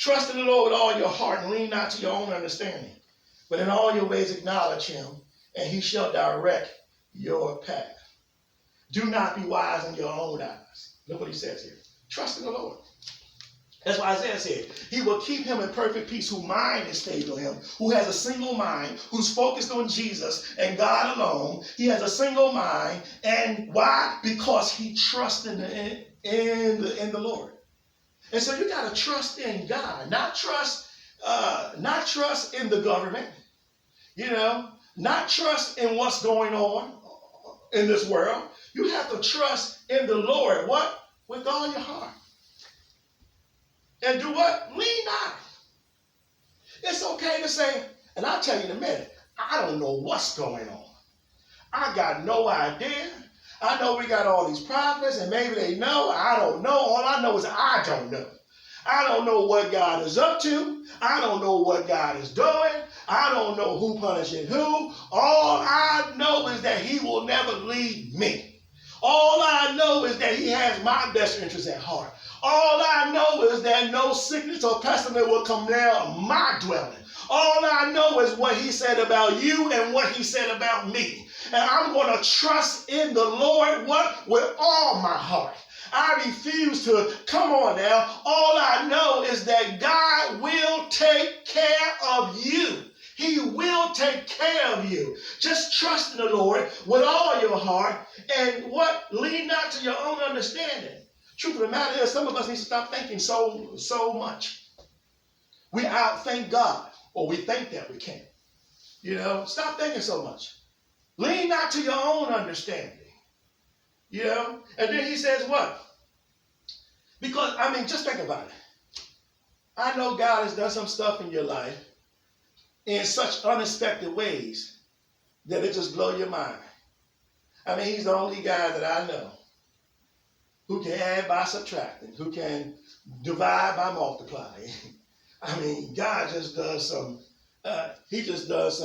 Trust in the Lord with all your heart and lean not to your own understanding. But in all your ways acknowledge him, and he shall direct your path. Do not be wise in your own eyes. Look what he says here. Trust in the Lord. That's why Isaiah said, he will keep him in perfect peace whose mind is stayed on him, who has a single mind, who's focused on Jesus and God alone. He has a single mind. And why? Because he trusts in the Lord. And so you got to trust in God, not trust in the government, not trust in what's going on in this world. You have to trust in the Lord. What? With all your heart. And do what? Lean not. It's okay to say, and I'll tell you in a minute, I don't know what's going on. I got no idea. I know we got all these prophets, and maybe they know. I don't know. All I know is I don't know. I don't know what God is up to. I don't know what God is doing. I don't know who punishing who. All I know is that he will never leave me. All I know is that he has my best interest at heart. All I know is that no sickness or pestilence will come near my dwelling. All I know is what he said about you and what he said about me. And I'm going to trust in the Lord, what? With all my heart. I refuse to, come on now. All I know is that God will take care of you. He will take care of you. Just trust in the Lord with all your heart. And what? Lean not to your own understanding. Truth of the matter is, some of us need to stop thinking so much. We outthink God, or we think that we can. Stop thinking so much. Lean not to your own understanding. And then he says what? Because, just think about it. I know God has done some stuff in your life in such unexpected ways that it just blows your mind. He's the only guy that I know who can add by subtracting, who can divide by multiplying. God just does some, he just does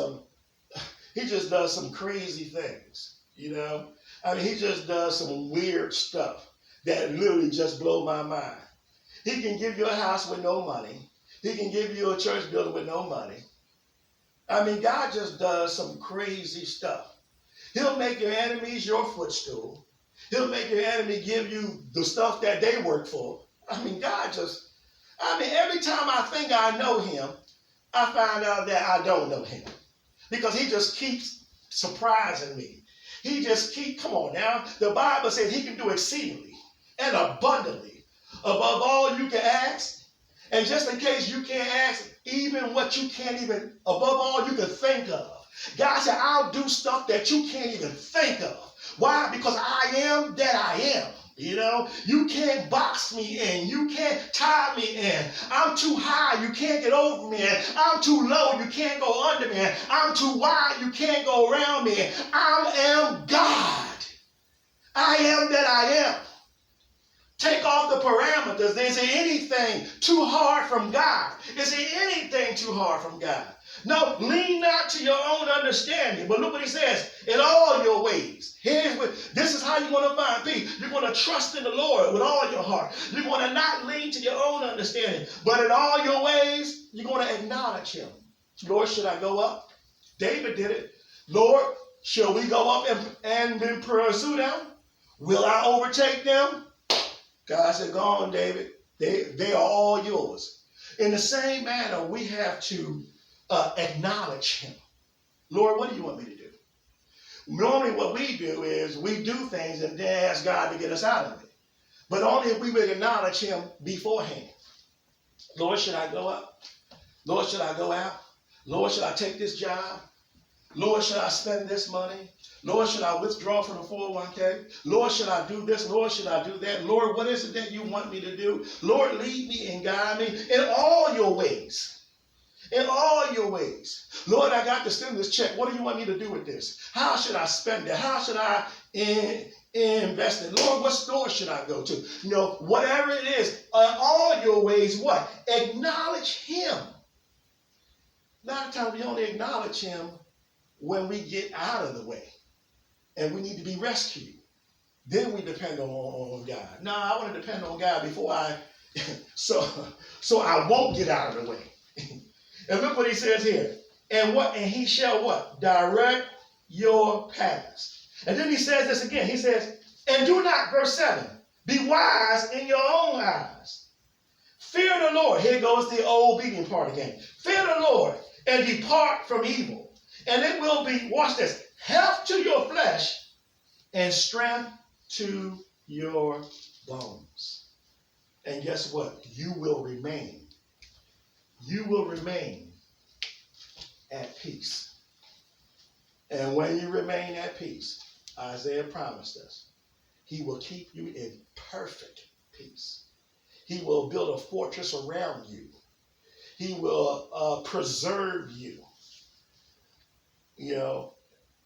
some crazy things, He just does some weird stuff that literally just blow my mind. He can give you a house with no money. He can give you a church building with no money. God just does some crazy stuff. He'll make your enemies your footstool. He'll make your enemy give you the stuff that they work for. God just, every time I think I know him, I find out that I don't know him. Because he just keeps surprising me. He just keeps, come on now. The Bible says he can do exceedingly and abundantly above all you can ask. And just in case you can't ask, even what you can't even, above all you can think of. God said, I'll do stuff that you can't even think of. Why? Because I am that I am. You can't box me in. You can't tie me in. I'm too high. You can't get over me. I'm too low. You can't go under me. I'm too wide. You can't go around me. I am God. I am that I am. Take off the parameters. Is there anything too hard from God? Is there anything too hard from God? No, lean not to your own understanding. But look what he says, in all your ways. This is how you're going to find peace. You're going to trust in the Lord with all your heart. You're going to not lean to your own understanding. But in all your ways, you're going to acknowledge him. Lord, should I go up? David did it. Lord, shall we go up and pursue them? Will I overtake them? God said, go on, David. They are all yours. In the same manner, we have to acknowledge him. Lord, what do you want me to do? Normally what we do is we do things and then ask God to get us out of it. But only if we would acknowledge him beforehand. Lord, should I go up? Lord, should I go out? Lord, should I take this job? Lord, should I spend this money? Lord, should I withdraw from the 401k? Lord, should I do this? Lord, should I do that? Lord, what is it that you want me to do? Lord, lead me and guide me in all your ways. In all your ways. Lord, I got to send this check. What do you want me to do with this? How should I spend it? How should I invest it? Lord, what store should I go to? Whatever it is, in all your ways, what? Acknowledge him. A lot of times we only acknowledge him when we get out of the way and we need to be rescued. Then we depend on God. No, I want to depend on God before I So, so I won't get out of the way. And look what he says here. And he shall what? Direct your paths. And then he says this again. He says, and do not, verse 7, be wise in your own eyes. Fear the Lord. Here goes the obedient part again. Fear the Lord and depart from evil. And it will be, watch this, health to your flesh and strength to your bones. And guess what? You will remain. You will remain at peace. And when you remain at peace, Isaiah promised us, he will keep you in perfect peace. He will build a fortress around you. He will preserve you. You know,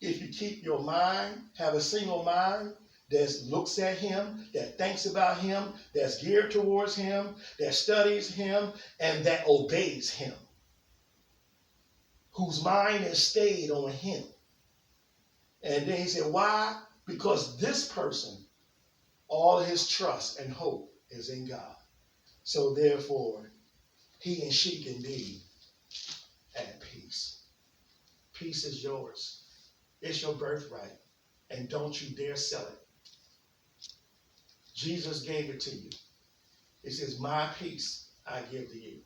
if you keep your mind, have a single mind that looks at him, that thinks about him, that's geared towards him, that studies him, and that obeys him, whose mind is stayed on him. And then he said, why? Because this person, all his trust and hope is in God. So therefore, he and she can be at peace. Peace is yours. It's your birthright. And don't you dare sell it. Jesus gave it to you. He says, my peace I give to you.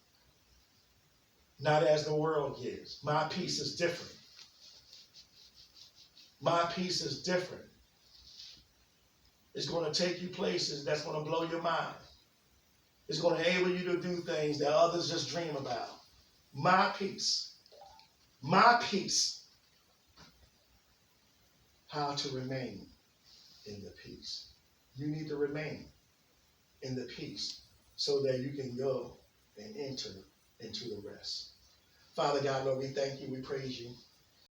Not as the world gives. My peace is different. My peace is different. It's going to take you places that's going to blow your mind. It's going to enable you to do things that others just dream about. My peace. My peace. How to remain in the peace. You need to remain in the peace so that you can go and enter into the rest. Father God, Lord, we thank you. We praise you.